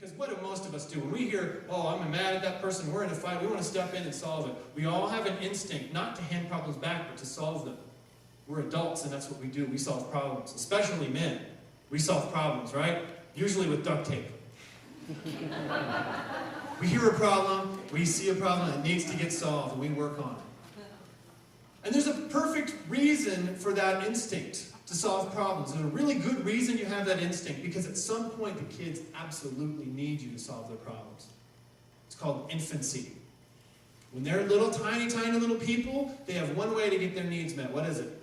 Because what do most of us do? When we hear, oh, I'm mad at that person, we're in a fight, we want to step in and solve it. We all have an instinct not to hand problems back, but to solve them. We're adults, and that's what we do. We solve problems, especially men. We solve problems, right? Usually with duct tape. We hear a problem, we see a problem that needs to get solved, and we work on it. And there's a perfect reason for that instinct to solve problems. There's a really good reason you have that instinct, because at some point the kids absolutely need you to solve their problems. It's called infancy. When they're little, tiny, tiny little people, they have one way to get their needs met. What is it?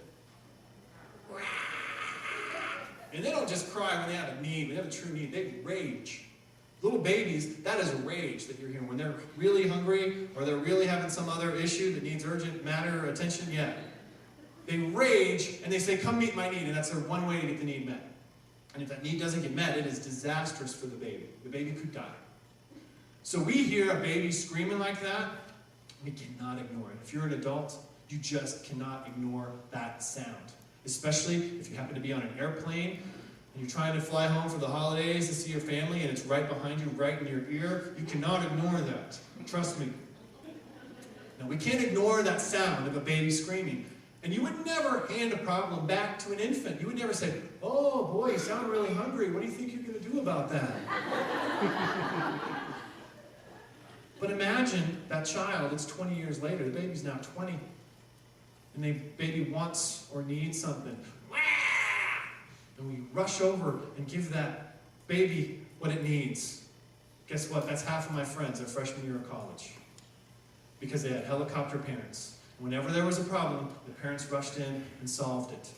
And they don't just cry when they have a need, when they have a true need. They rage. Little babies, that is rage that you're hearing. When they're really hungry, or they're really having some other issue that needs urgent matter or attention, yeah. They rage, and they say, come meet my need, and that's their one way to get the need met. And if that need doesn't get met, it is disastrous for the baby. The baby could die. So we hear a baby screaming like that, we cannot ignore it. If you're an adult, you just cannot ignore that sound. Especially if you happen to be on an airplane, and you're trying to fly home for the holidays to see your family, and it's right behind you, right in your ear. You cannot ignore that. Trust me. Now, we can't ignore that sound of a baby screaming. And you would never hand a problem back to an infant. You would never say, oh boy, you sound really hungry. What do you think you're going to do about that? But imagine that child, it's 20 years later, the baby's now 20, and the baby wants or needs something. And we rush over and give that baby what it needs. Guess what? That's half of my friends their freshman year of college. Because they had helicopter parents. Whenever there was a problem, the parents rushed in and solved it.